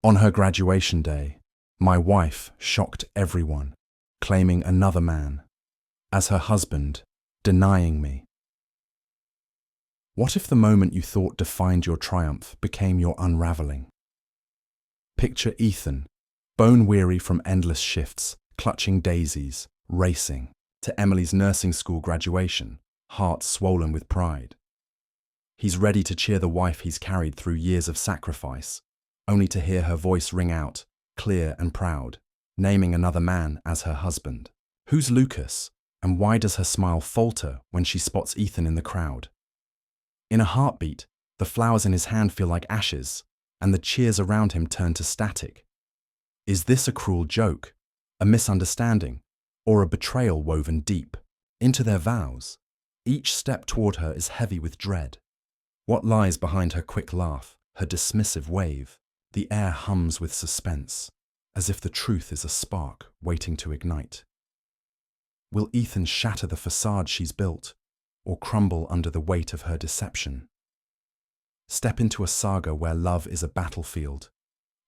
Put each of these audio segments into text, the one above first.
On her graduation day, my wife shocked everyone, claiming another man as her husband, denying me. What if the moment you thought defined your triumph became your unraveling? Picture Ethan, bone-weary from endless shifts, clutching daisies, racing to Emily's nursing school graduation, heart swollen with pride. He's ready to cheer the wife he's carried through years of sacrifice, only to hear her voice ring out, clear and proud, naming another man as her husband. Who's Lucas, and why does her smile falter when she spots Ethan in the crowd? In a heartbeat, the flowers in his hand feel like ashes, and the cheers around him turn to static. Is this a cruel joke, a misunderstanding, or a betrayal woven deep into their vows? Each step toward her is heavy with dread. What lies behind her quick laugh, her dismissive wave? The air hums with suspense, as if the truth is a spark waiting to ignite. Will Ethan shatter the facade she's built, or crumble under the weight of her deception? Step into a saga where love is a battlefield,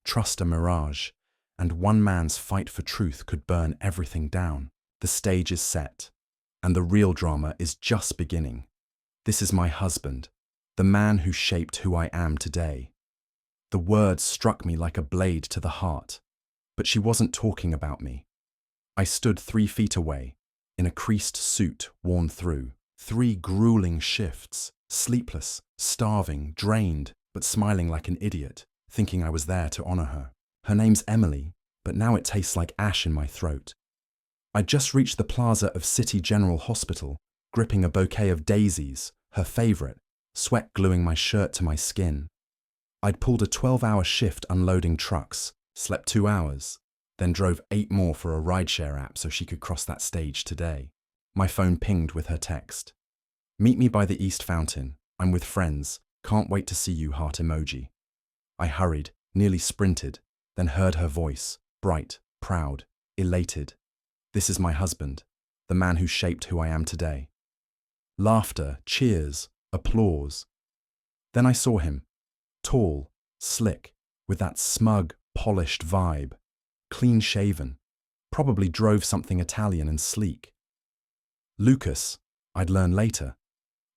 trust a mirage, and one man's fight for truth could burn everything down. The stage is set, and the real drama is just beginning. This is my husband, the man who shaped who I am today. The words struck me like a blade to the heart, but she wasn't talking about me. I stood 3 feet away, in a creased suit worn through 3 grueling shifts, sleepless, starving, drained, but smiling like an idiot, thinking I was there to honor her. Her name's Emily, but now it tastes like ash in my throat. I'd just reached the plaza of City General Hospital, gripping a bouquet of daisies, her favorite, sweat gluing my shirt to my skin. I'd pulled a 12-hour shift unloading trucks, slept 2 hours, then drove 8 more for a rideshare app so she could cross that stage today. My phone pinged with her text. Meet me by the East Fountain. I'm with friends. Can't wait to see you, heart emoji. I hurried, nearly sprinted, then heard her voice, bright, proud, elated. This is my husband, the man who shaped who I am today. Laughter, cheers, applause. Then I saw him, tall, slick, with that smug, polished vibe, clean-shaven, probably drove something Italian and sleek. Lucas, I'd learn later,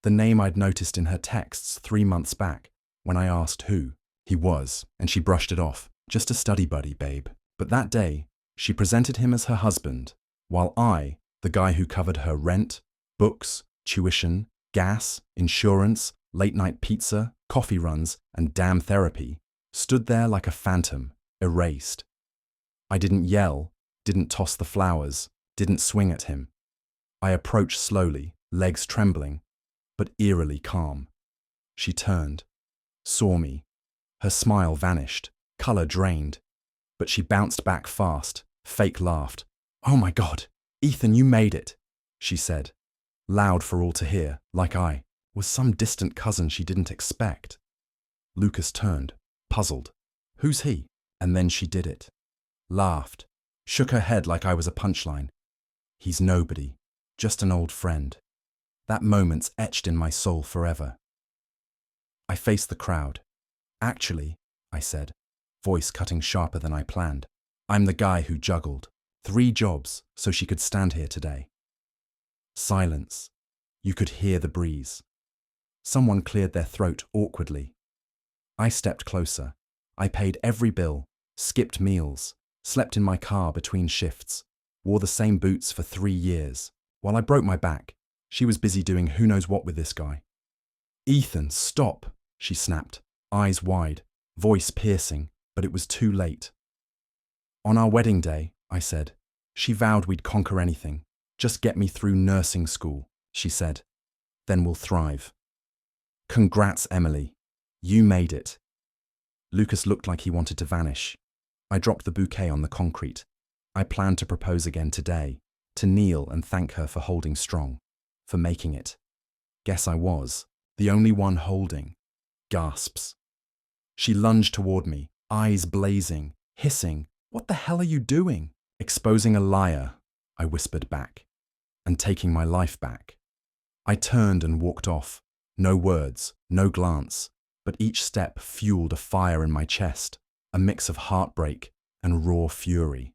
the name I'd noticed in her texts 3 months back when I asked who he was, and she brushed it off. Just a study buddy, babe. But that day, she presented him as her husband, while I, the guy who covered her rent, books, tuition, gas, insurance, late-night pizza, coffee runs, and damn therapy, stood there like a phantom, erased. I didn't yell, didn't toss the flowers, didn't swing at him. I approached slowly, legs trembling, but eerily calm. She turned, saw me. Her smile vanished, color drained, but she bounced back fast, fake laughed. Oh my God, Ethan, you made it, she said, loud for all to hear, like I was some distant cousin she didn't expect. Lucas turned, puzzled. Who's he? And then she did it. Laughed, shook her head like I was a punchline. He's nobody, just an old friend. That moment's etched in my soul forever. I faced the crowd. Actually, I said, voice cutting sharper than I planned, I'm the guy who juggled 3 jobs so she could stand here today. Silence. You could hear the breeze. Someone cleared their throat awkwardly. I stepped closer. I paid every bill, skipped meals, slept in my car between shifts, wore the same boots for 3 years. While I broke my back, she was busy doing who knows what with this guy. Ethan, stop, she snapped, eyes wide, voice piercing, but it was too late. On our wedding day, I said, she vowed we'd conquer anything. Just get me through nursing school, she said. Then we'll thrive. Congrats, Emily. You made it. Lucas looked like he wanted to vanish. I dropped the bouquet on the concrete. I planned to propose again today, to kneel and thank her for holding strong, for making it. Guess I was, the only one holding. Gasps. She lunged toward me, eyes blazing, hissing, "What the hell are you doing?" "Exposing a liar," I whispered back, "and taking my life back." I turned and walked off. No words, no glance, but each step fueled a fire in my chest, a mix of heartbreak and raw fury.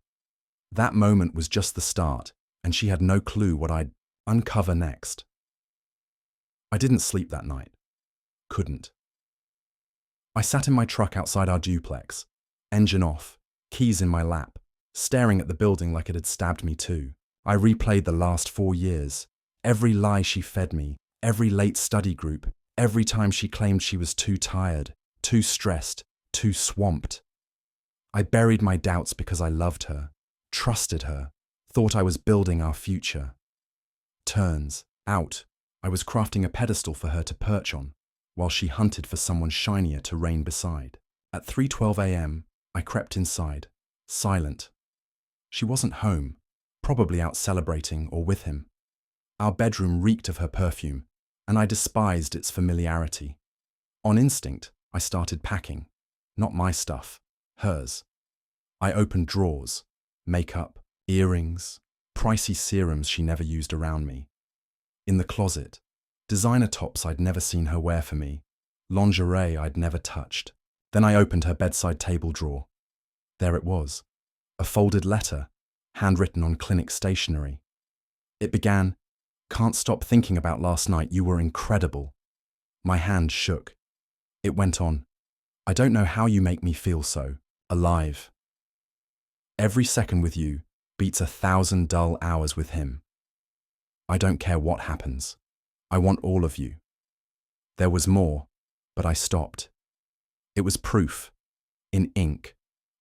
That moment was just the start, and she had no clue what I'd uncover next. I didn't sleep that night. Couldn't. I sat in my truck outside our duplex, engine off, keys in my lap, staring at the building like it had stabbed me too. I replayed the last 4 years, every lie she fed me, every late study group, every time she claimed she was too tired, too stressed, too swamped. I buried my doubts because I loved her, trusted her, thought I was building our future. Turns out, I was crafting a pedestal for her to perch on, while she hunted for someone shinier to reign beside. At 3:12 a.m., I crept inside, silent. She wasn't home, probably out celebrating or with him. Our bedroom reeked of her perfume, and I despised its familiarity. On instinct, I started packing. Not my stuff, hers. I opened drawers, makeup, earrings, pricey serums she never used around me. In the closet, designer tops I'd never seen her wear for me, lingerie I'd never touched. Then I opened her bedside table drawer. There it was, a folded letter, handwritten on clinic stationery. It began, "Can't stop thinking about last night, you were incredible." My hand shook. It went on, "I don't know how you make me feel so, alive. Every second with you beats 1,000 dull hours with him. I don't care what happens. I want all of you." There was more, but I stopped. It was proof, in ink,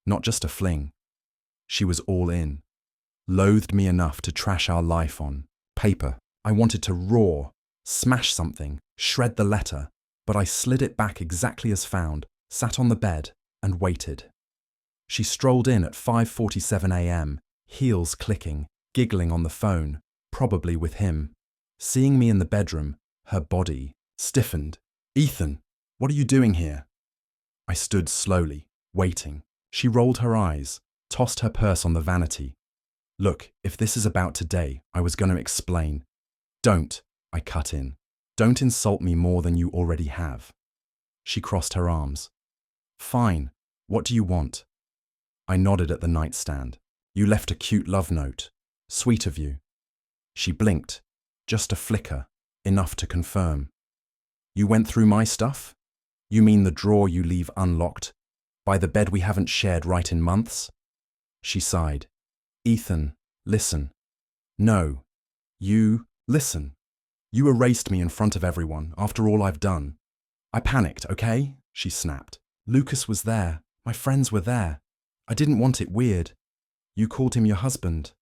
not just a fling. She was all in, loathed me enough to trash our life on paper. I wanted to roar, smash something, shred the letter, but I slid it back exactly as found, sat on the bed, and waited. She strolled in at 5:47 a.m., heels clicking, giggling on the phone, probably with him. Seeing me in the bedroom, her body stiffened. "Ethan, what are you doing here?" I stood slowly, waiting. She rolled her eyes, tossed her purse on the vanity. "Look, if this is about today, I was going to explain." "Don't," I cut in. "Don't insult me more than you already have." She crossed her arms. "Fine, what do you want?" I nodded at the nightstand. "You left a cute love note. Sweet of you." She blinked, just a flicker, enough to confirm. "You went through my stuff? You mean the drawer you leave unlocked? By the bed we haven't shared right in months?" She sighed. "Ethan, listen." "No. Listen. You erased me in front of everyone after all I've done." "I panicked, okay?" she snapped. "Lucas was there. My friends were there. I didn't want it weird. You called him your husband."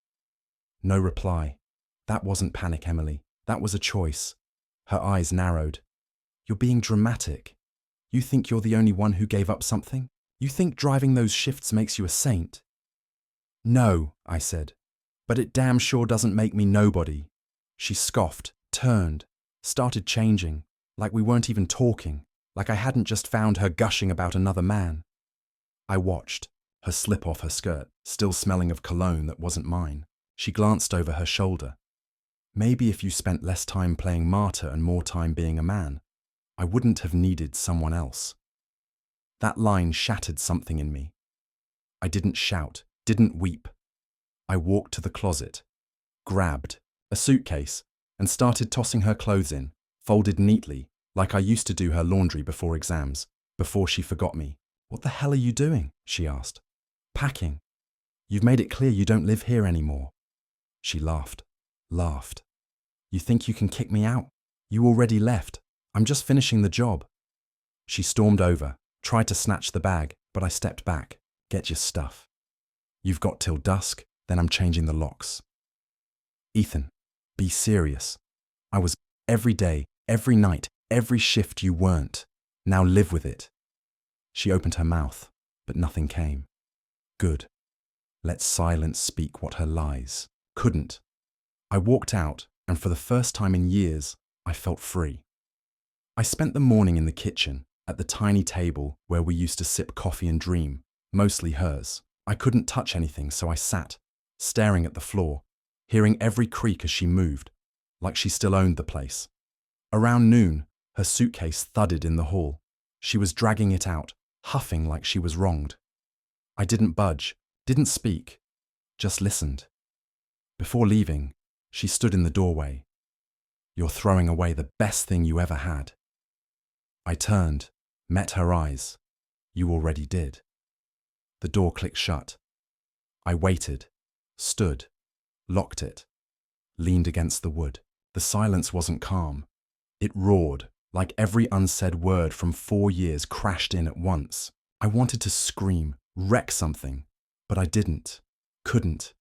No reply. That wasn't panic, Emily. That was a choice. Her eyes narrowed. "You're being dramatic. You think you're the only one who gave up something? You think driving those shifts makes you a saint?" "No," I said. "But it damn sure doesn't make me nobody." She scoffed, turned, started changing, like we weren't even talking, like I hadn't just found her gushing about another man. I watched, her slip off her skirt, still smelling of cologne that wasn't mine. She glanced over her shoulder. "Maybe if you spent less time playing martyr and more time being a man, I wouldn't have needed someone else." That line shattered something in me. I didn't shout, didn't weep. I walked to the closet, grabbed a suitcase, and started tossing her clothes in, folded neatly, like I used to do her laundry before exams, before she forgot me. "What the hell are you doing?" she asked. "Packing. You've made it clear you don't live here anymore." She laughed. "You think you can kick me out? You already left. I'm just finishing the job." She stormed over, tried to snatch the bag, but I stepped back. "Get your stuff. You've got till dusk, then I'm changing the locks." "Ethan, be serious. I was every day, every night, every shift you weren't. Now live with it." She opened her mouth, but nothing came. Good. Let silence speak what her lies couldn't. I walked out, and for the first time in years, I felt free. I spent the morning in the kitchen, at the tiny table where we used to sip coffee and dream, mostly hers. I couldn't touch anything, so I sat, staring at the floor, hearing every creak as she moved, like she still owned the place. Around noon, her suitcase thudded in the hall. She was dragging it out, huffing like she was wronged. I didn't budge, didn't speak, just listened. Before leaving, she stood in the doorway. "You're throwing away the best thing you ever had." I turned, met her eyes. "You already did." The door clicked shut. I waited, stood, locked it, leaned against the wood. The silence wasn't calm. It roared, like every unsaid word from 4 years crashed in at once. I wanted to scream, wreck something, but I didn't, couldn't.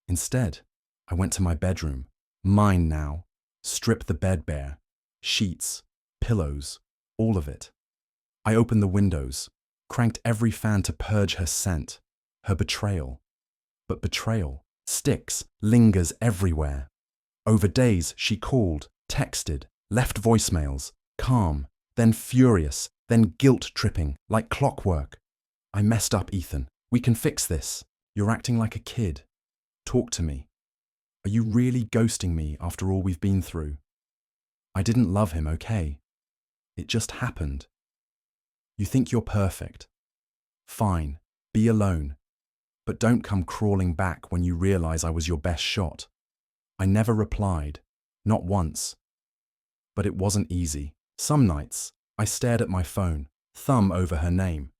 Instead, I went to my bedroom, mine now, stripped the bed bare, sheets, pillows, all of it. I opened the windows, cranked every fan to purge her scent, her betrayal. But betrayal sticks, lingers everywhere. Over days, she called, texted, left voicemails, calm, then furious, then guilt-tripping, like clockwork. "I messed up, Ethan. We can fix this. You're acting like a kid. Talk to me. Are you really ghosting me after all we've been through?" I didn't love him, okay? It just happened. "You think you're perfect. Fine, be alone. But don't come crawling back when you realize I was your best shot." I never replied, not once. But it wasn't easy. Some nights, I stared at my phone, thumb over her name,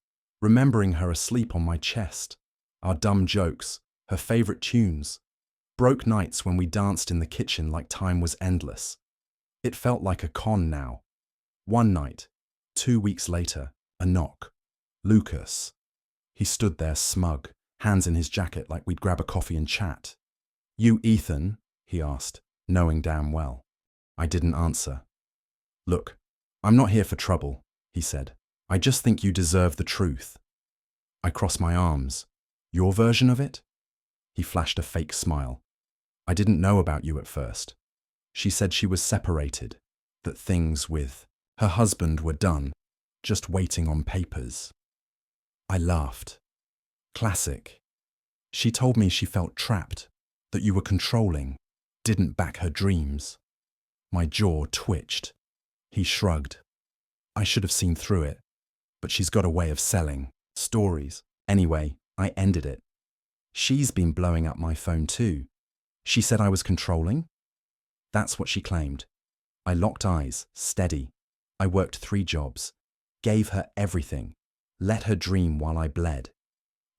remembering her asleep on my chest, our dumb jokes, her favorite tunes, broke nights when we danced in the kitchen like time was endless. It felt like a con now. One night, 2 weeks later, a knock. Lucas. He stood there smug, hands in his jacket like we'd grab a coffee and chat. "You Ethan?" he asked, knowing damn well. I didn't answer. "Look, I'm not here for trouble," he said. "I just think you deserve the truth." I crossed my arms. "Your version of it?" He flashed a fake smile. "I didn't know about you at first. She said she was separated, that things with her husband were done, just waiting on papers." I laughed. "Classic. She told me she felt trapped, that you were controlling, didn't back her dreams." My jaw twitched. He shrugged. "I should have seen through it, but she's got a way of selling stories." Anyway, I ended it. "She's been blowing up my phone too. She said I was controlling?" That's what she claimed. I locked eyes, steady. I worked 3 jobs, gave her everything, let her dream while I bled.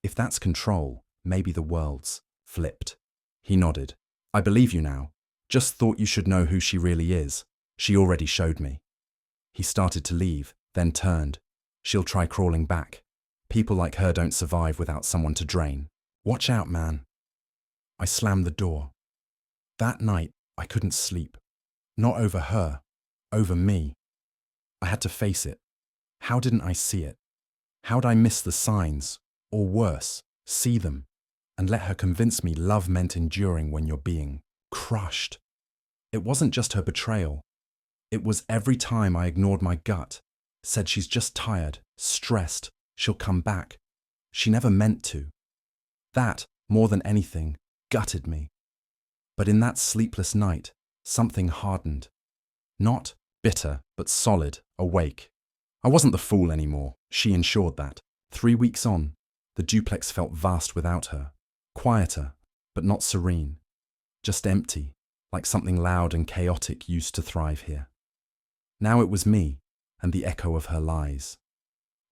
If that's control, maybe the world's flipped. He nodded. "I believe you now. Just thought you should know who she really is. She already showed me." He started to leave, then turned. "She'll try crawling back. People like her don't survive without someone to drain. Watch out, man." I slammed the door. That night, I couldn't sleep. Not over her, over me. I had to face it. How didn't I see it? How'd I miss the signs, or worse, see them, and let her convince me love meant enduring when you're being crushed? It wasn't just her betrayal. It was every time I ignored my gut, said she's just tired, stressed, she'll come back. She never meant to. That, more than anything, gutted me. But in that sleepless night, something hardened. Not bitter, but solid, awake. I wasn't the fool anymore. She ensured that. 3 weeks on, the duplex felt vast without her. Quieter, but not serene. Just empty, like something loud and chaotic used to thrive here. Now it was me, and the echo of her lies.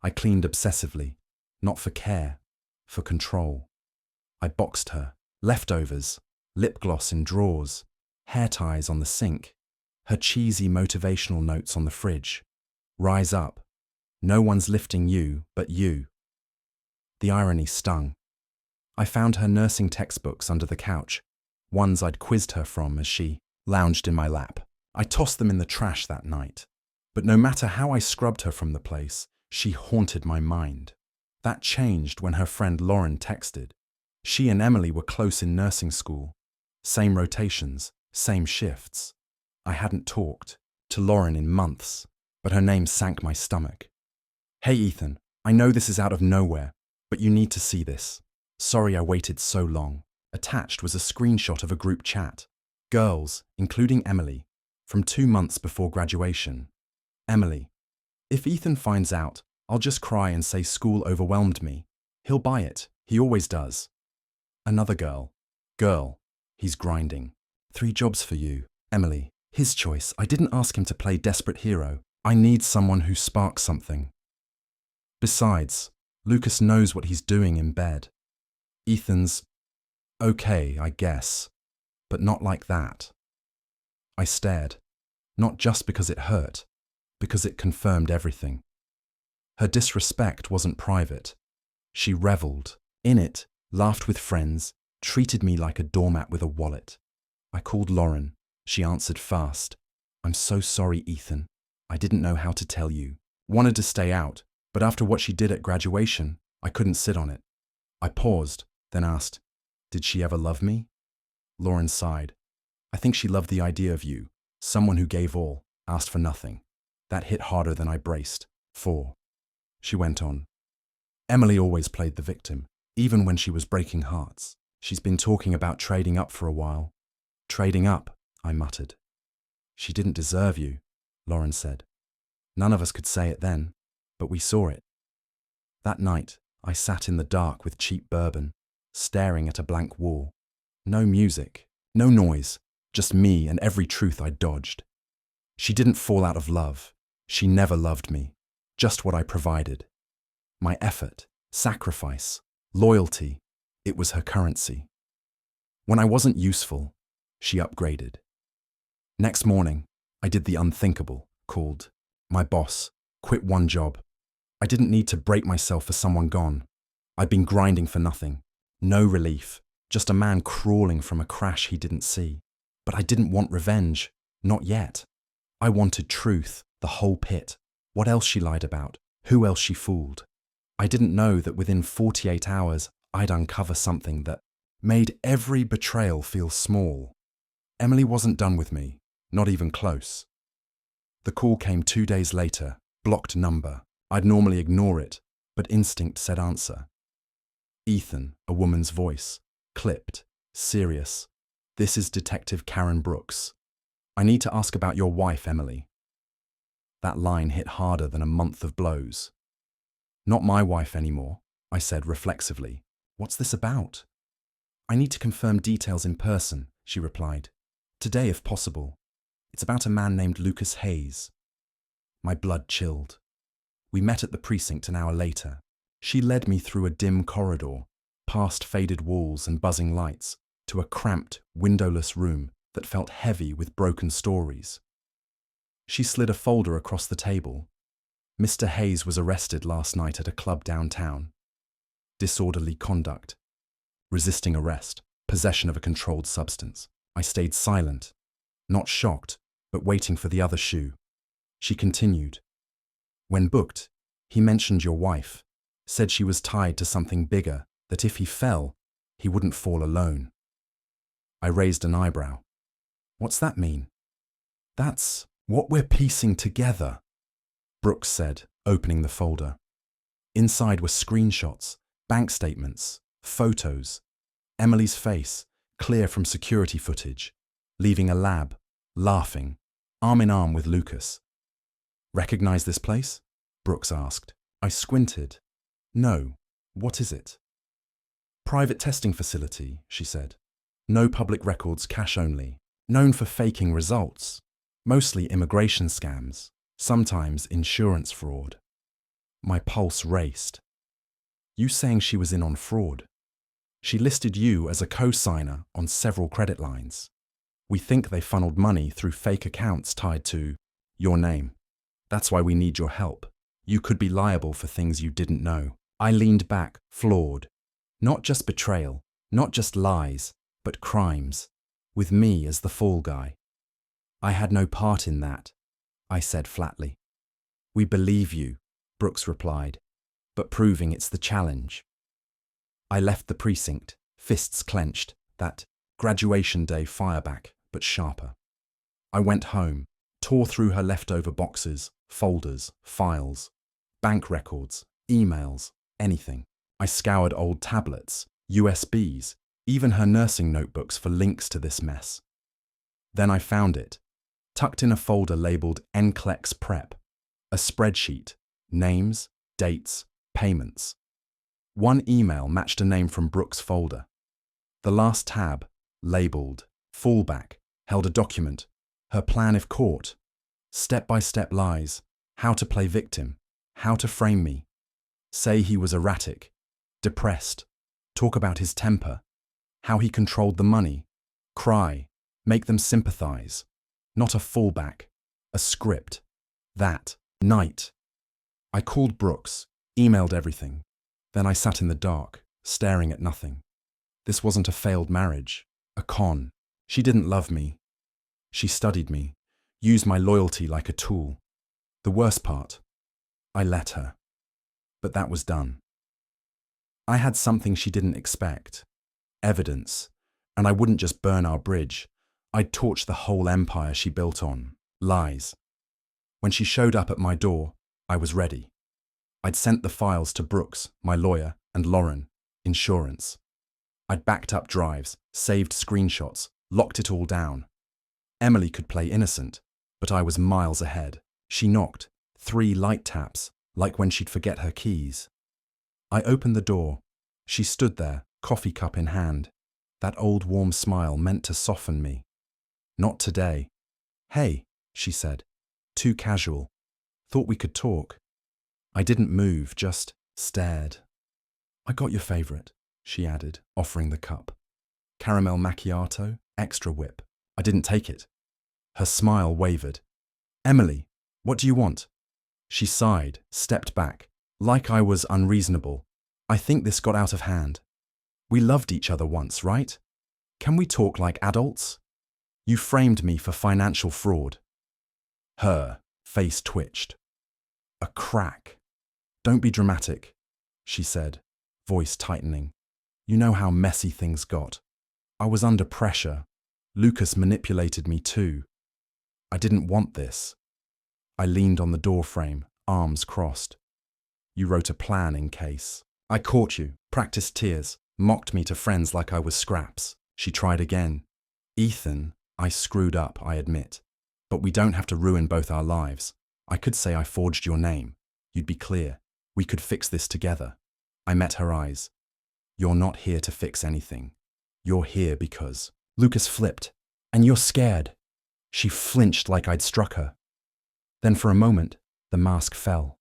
I cleaned obsessively, not for care, for control. I boxed her, leftovers, lip gloss in drawers, hair ties on the sink, her cheesy motivational notes on the fridge. Rise up. No one's lifting you but you. The irony stung. I found her nursing textbooks under the couch, ones I'd quizzed her from as she lounged in my lap. I tossed them in the trash that night. But no matter how I scrubbed her from the place, she haunted my mind. That changed when her friend Lauren texted. She and Emily were close in nursing school. Same rotations, same shifts. I hadn't talked to Lauren in months, but her name sank my stomach. "Hey Ethan, I know this is out of nowhere, but you need to see this. Sorry I waited so long." Attached was a screenshot of a group chat. Girls, including Emily, from 2 months before graduation. Emily: "If Ethan finds out, I'll just cry and say school overwhelmed me. He'll buy it. He always does. Another girl. Girl. He's grinding. 3 jobs for you. Emily. His choice. I didn't ask him to play desperate hero. I need someone who sparks something. Besides, Lucas knows what he's doing in bed. Ethan's okay, I guess, but not like that. I stared, not just because it hurt, because it confirmed everything. Her disrespect wasn't private. She reveled in it, laughed with friends, treated me like a doormat with a wallet. I called Lauren. She answered fast. I'm so sorry, Ethan. I didn't know how to tell you. Wanted to stay out, but after what she did at graduation, I couldn't sit on it. I paused, then asked, did she ever love me? Lauren sighed. I think she loved the idea of you, someone who gave all, asked for nothing. That hit harder than I braced. 4. She went on. Emily always played the victim, even when she was breaking hearts. She's been talking about trading up for a while. Trading up, I muttered. She didn't deserve you, Lauren said. None of us could say it then, but we saw it. That night, I sat in the dark with cheap bourbon, staring at a blank wall. No music, no noise, just me and every truth I dodged. She didn't fall out of love. She never loved me, just what I provided. My effort, sacrifice, loyalty, it was her currency. When I wasn't useful, she upgraded. Next morning, I did the unthinkable, called my boss, quit 1 job. I didn't need to break myself for someone gone. I'd been grinding for nothing. No relief, just a man crawling from a crash he didn't see. But I didn't want revenge, not yet. I wanted truth, the whole pit. What else she lied about, who else she fooled. I didn't know that within 48 hours, I'd uncover something that made every betrayal feel small. Emily wasn't done with me, not even close. The call came 2 days later, blocked number. I'd normally ignore it, but instinct said answer. Ethan, a woman's voice, clipped, serious. This is Detective Karen Brooks. I need to ask about your wife, Emily. That line hit harder than a month of blows. Not my wife anymore, I said reflexively. What's this about? I need to confirm details in person, she replied. Today, if possible. It's about a man named Lucas Hayes. My blood chilled. We met at the precinct an hour later. She led me through a dim corridor, past faded walls and buzzing lights, to a cramped, windowless room that felt heavy with broken stories. She slid a folder across the table. Mr. Hayes was arrested last night at a club downtown. Disorderly conduct. Resisting arrest. Possession of a controlled substance. I stayed silent, not shocked, but waiting for the other shoe. She continued. When booked, he mentioned your wife, said she was tied to something bigger, that if he fell, he wouldn't fall alone. I raised an eyebrow. What's that mean? That's what we're piecing together, Brooks said, opening the folder. Inside were screenshots, bank statements, photos, Emily's face, clear from security footage, leaving a lab, laughing, arm in arm with Lucas. Recognize this place? Brooks asked. I squinted. No. What is it? Private testing facility, she said. No public records, cash only. Known for faking results. Mostly immigration scams. Sometimes insurance fraud. My pulse raced. You saying she was in on fraud? She listed you as a co-signer on several credit lines. We think they funneled money through fake accounts tied to your name. That's why we need your help. You could be liable for things you didn't know. I leaned back, floored. Not just betrayal, not just lies, but crimes, with me as the fall guy. I had no part in that, I said flatly. We believe you, Brooks replied, but proving it's the challenge. I left the precinct, fists clenched, that graduation day fireback, but sharper. I went home, tore through her leftover boxes, folders, files, bank records, emails, anything. I scoured old tablets, USBs, even her nursing notebooks for links to this mess. Then I found it, tucked in a folder labeled NCLEX Prep, a spreadsheet, names, dates, payments. One email matched a name from Brooks' folder. The last tab, labeled fallback, held a document, her plan if caught, step-by-step lies, how to play victim, how to frame me, say he was erratic, depressed, talk about his temper, how he controlled the money, cry, make them sympathize. Not a fallback, a script. That night, I called Brooks, emailed everything. Then I sat in the dark, staring at nothing. This wasn't a failed marriage, a con. She didn't love me. She studied me, used my loyalty like a tool. The worst part, I let her. But that was done. I had something she didn't expect. Evidence. And I wouldn't just burn our bridge. I'd torch the whole empire she built on lies. When she showed up at my door, I was ready. I'd sent the files to Brooks, my lawyer, and Lauren, insurance. I'd backed up drives, saved screenshots, locked it all down. Emily could play innocent, but I was miles ahead. She knocked, 3 light taps, like when she'd forget her keys. I opened the door. She stood there, coffee cup in hand. That old warm smile meant to soften me. Not today. Hey, she said, too casual. Thought we could talk. I didn't move, just stared. I got your favorite, she added, offering the cup. Caramel macchiato, extra whip. I didn't take it. Her smile wavered. Emily, what do you want? She sighed, stepped back, like I was unreasonable. I think this got out of hand. We loved each other once, right? Can we talk like adults? You framed me for financial fraud. Her face twitched. A crack. Don't be dramatic, she said, voice tightening. You know how messy things got. I was under pressure. Lucas manipulated me too. I didn't want this. I leaned on the doorframe, arms crossed. You wrote a plan in case. I caught you, practiced tears, mocked me to friends like I was scraps. She tried again. Ethan, I screwed up, I admit. But we don't have to ruin both our lives. I could say I forged your name. You'd be clear. We could fix this together. I met her eyes. You're not here to fix anything. You're here because... Lucas flipped. And you're scared. She flinched like I'd struck her. Then for a moment, the mask fell.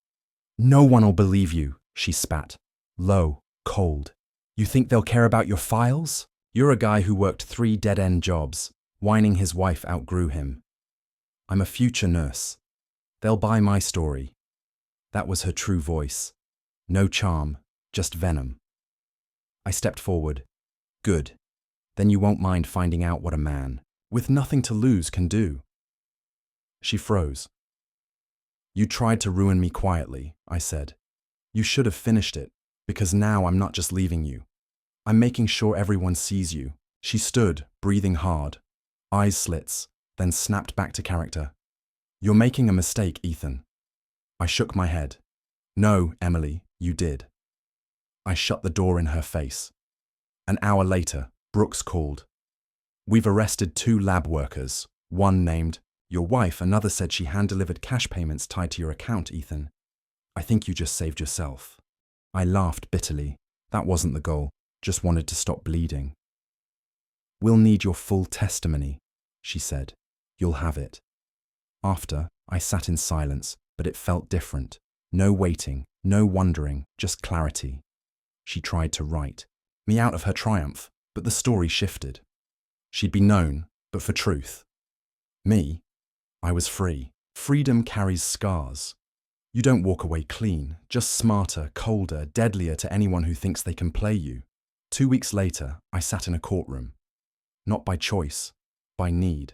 No one'll believe you, she spat. Low, cold. You think they'll care about your files? You're a guy who worked 3 dead-end jobs, whining his wife outgrew him. I'm a future nurse. They'll buy my story. That was her true voice. No charm, just venom. I stepped forward. Good. Then you won't mind finding out what a man, with nothing to lose, can do. She froze. You tried to ruin me quietly, I said. You should have finished it, because now I'm not just leaving you. I'm making sure everyone sees you. She stood, breathing hard, eyes slits, then snapped back to character. You're making a mistake, Ethan. I shook my head. No, Emily, you did. I shut the door in her face. An hour later, Brooks called. We've arrested 2 lab workers, one named your wife, another said she hand-delivered cash payments tied to your account, Ethan. I think you just saved yourself. I laughed bitterly. That wasn't the goal, just wanted to stop bleeding. We'll need your full testimony, she said. You'll have it. After, I sat in silence, but it felt different. No waiting, no wondering, just clarity. She tried to write me out of her triumph, but the story shifted. She'd be known, but for truth. Me, I was free. Freedom carries scars. You don't walk away clean, just smarter, colder, deadlier to anyone who thinks they can play you. 2 weeks later, I sat in a courtroom. Not by choice, by need.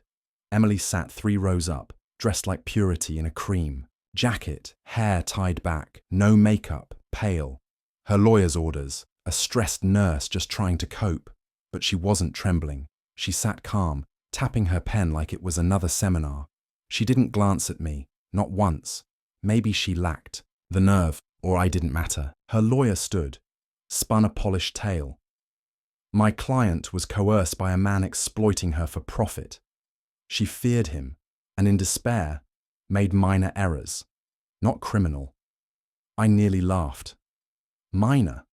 Emily sat 3 rows up, dressed like purity in a cream. Jacket, hair tied back, no makeup, pale. Her lawyer's orders, a stressed nurse just trying to cope. But she wasn't trembling. She sat calm, tapping her pen like it was another seminar. She didn't glance at me, not once. Maybe she lacked the nerve, or I didn't matter. Her lawyer stood, spun a polished tale. My client was coerced by a man exploiting her for profit. She feared him, and in despair, made minor errors, not criminal. I nearly laughed. Minor?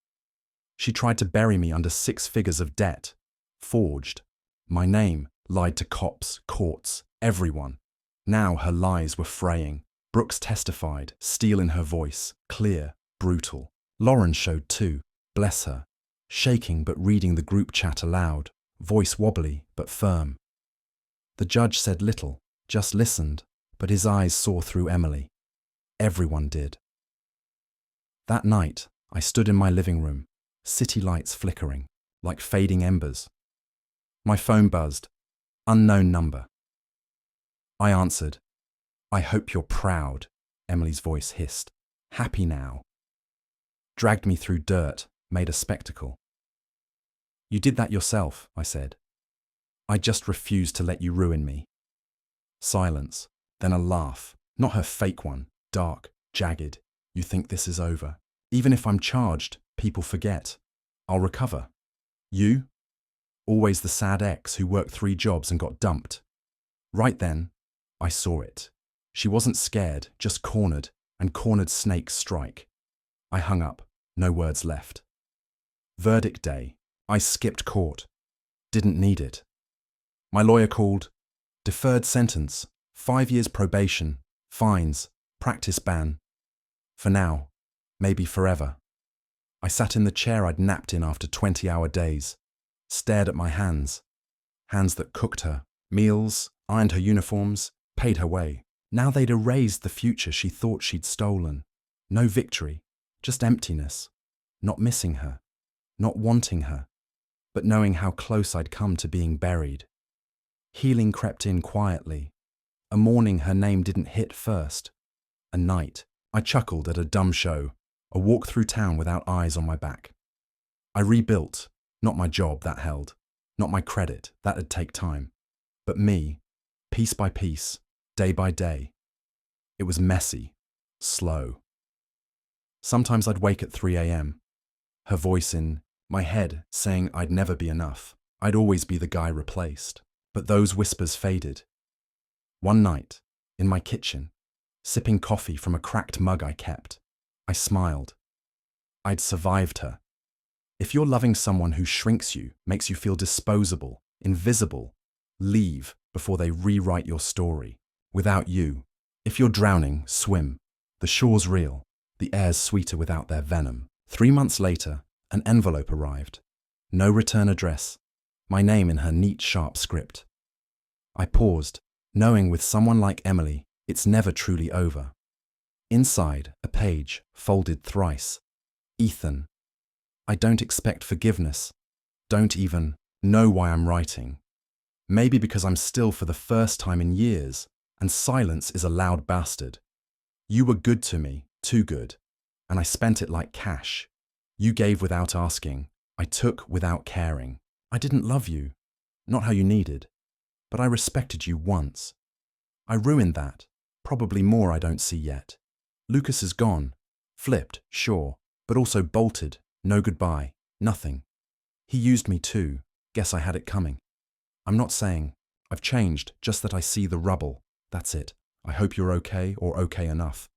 She tried to bury me under 6 figures of debt. Forged. My name, lied to cops, courts, everyone. Now her lies were fraying. Brooks testified, steel in her voice, clear, brutal. Lauren showed too, bless her. Shaking but reading the group chat aloud, voice wobbly but firm. The judge said little, just listened, but his eyes saw through Emily. Everyone did. That night, I stood in my living room, city lights flickering, like fading embers. My phone buzzed. Unknown number. I answered. I hope you're proud, Emily's voice hissed. Happy now. Dragged me through dirt, made a spectacle. You did that yourself, I said. I just refused to let you ruin me. Silence, then a laugh, not her fake one, dark, jagged. You think this is over. Even if I'm charged, people forget. I'll recover. You? Always the sad ex who worked 3 jobs and got dumped. Right then, I saw it. She wasn't scared, just cornered, and cornered snakes strike. I hung up, no words left. Verdict day. I skipped court. Didn't need it. My lawyer called. Deferred sentence, 5 years probation, fines, practice ban. For now, maybe forever. I sat in the chair I'd napped in after 20-hour days, stared at my hands. Hands that cooked her, meals, ironed her uniforms, paid her way. Now they'd erased the future she thought she'd stolen. No victory, just emptiness. Not missing her, not wanting her, but knowing how close I'd come to being buried. Healing crept in quietly. A morning her name didn't hit first. A night, I chuckled at a dumb show, a walk through town without eyes on my back. I rebuilt, not my job that held, not my credit, that'd take time, but me, piece by piece, day by day. It was messy, slow. Sometimes I'd wake at 3 a.m., her voice in my head saying I'd never be enough, I'd always be the guy replaced. But those whispers faded. One night, in my kitchen, sipping coffee from a cracked mug I kept, I smiled. I'd survived her. If you're loving someone who shrinks you, makes you feel disposable, invisible, leave before they rewrite your story. Without you, if you're drowning, swim. The shore's real, the air's sweeter without their venom. 3 months later, an envelope arrived. No return address. My name in her neat, sharp script. I paused, knowing with someone like Emily, it's never truly over. Inside, a page, folded thrice. Ethan. I don't expect forgiveness. Don't even know why I'm writing. Maybe because I'm still for the first time in years, and silence is a loud bastard. You were good to me, too good, and I spent it like cash. You gave without asking. I took without caring. I didn't love you, not how you needed, but I respected you once. I ruined that, probably more I don't see yet. Lucas is gone, flipped, sure, but also bolted, no goodbye, nothing. He used me too, guess I had it coming. I'm not saying I've changed, just that I see the rubble, that's it. I hope you're okay or okay enough.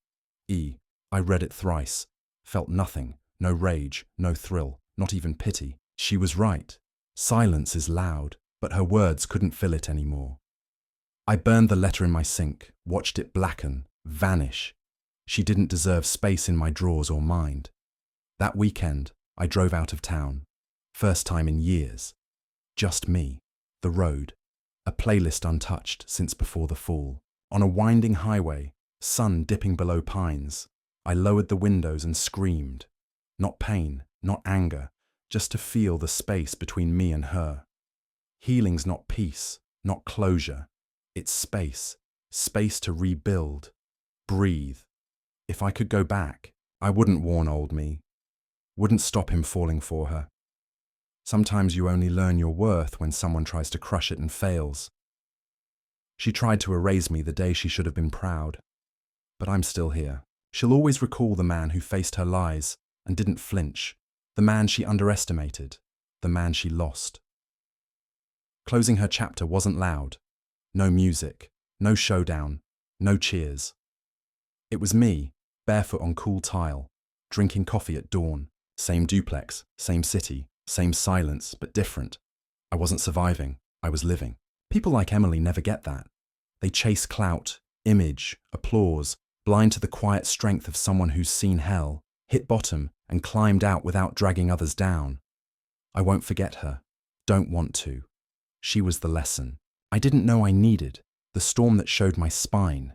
I read it thrice, felt nothing, no rage, no thrill, not even pity. She was right. Silence is loud, but her words couldn't fill it anymore. I burned the letter in my sink, watched it blacken, vanish. She didn't deserve space in my drawers or mind. That weekend, I drove out of town. First time in years. Just me, the road, a playlist untouched since before the fall. On a winding highway, sun dipping below pines, I lowered the windows and screamed. Not pain, not anger, just to feel the space between me and her. Healing's not peace, not closure. It's space, space to rebuild, breathe. If I could go back, I wouldn't warn old me, wouldn't stop him falling for her. Sometimes you only learn your worth when someone tries to crush it and fails. She tried to erase me the day she should have been proud, but I'm still here. She'll always recall the man who faced her lies and didn't flinch. The man she underestimated, the man she lost. Closing her chapter wasn't loud. No music, no showdown, no cheers. It was me, barefoot on cool tile, drinking coffee at dawn, Same duplex, same city, same silence, but different. I wasn't surviving, I was living. People like Emily never get that. They chase clout, image, applause, blind to the quiet strength of someone who's seen hell, hit bottom, and climbed out without dragging others down. I won't forget her. Don't want to. She was the lesson I didn't know I needed, the storm that showed my spine.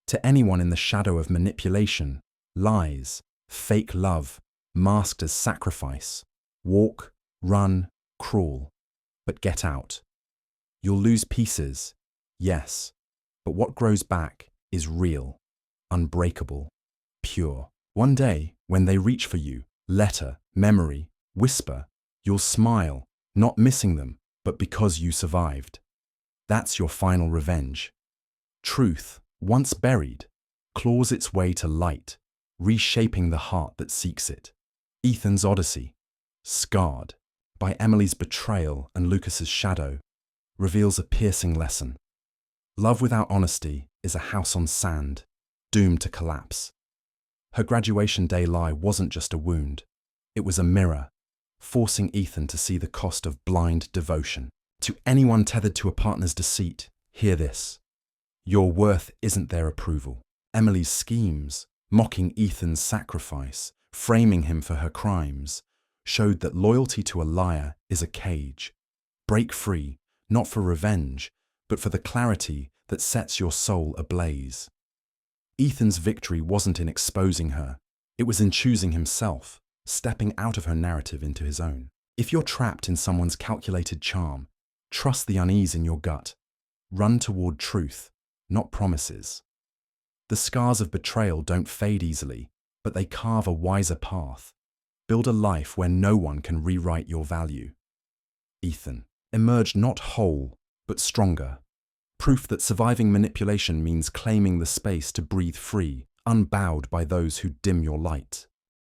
To anyone in the shadow of manipulation, lies, fake love, masked as sacrifice, walk, run, crawl, but get out. You'll lose pieces, yes, but what grows back is real, unbreakable, pure. One day, when they reach for you, letter, memory, whisper, you'll smile, not missing them, but because you survived. That's your final revenge. Truth, once buried, claws its way to light, reshaping the heart that seeks it. Ethan's Odyssey, Scarred, by Emily's betrayal and Lucas's shadow, reveals a piercing lesson. Love without honesty is a house on sand, doomed to collapse. Her graduation day lie wasn't just a wound, it was a mirror, forcing Ethan to see the cost of blind devotion. To anyone tethered to a partner's deceit, hear this. Your worth isn't their approval. Emily's schemes, mocking Ethan's sacrifice, framing him for her crimes, showed that loyalty to a liar is a cage. Break free, not for revenge, but for the clarity that sets your soul ablaze. Ethan's victory wasn't in exposing her, it was in choosing himself, stepping out of her narrative into his own. If you're trapped in someone's calculated charm, trust the unease in your gut. Run toward truth, not promises. The scars of betrayal don't fade easily, but they carve a wiser path. Build a life where no one can rewrite your value. Ethan emerged not whole, but stronger. Proof that surviving manipulation means claiming the space to breathe free, unbowed by those who dim your light.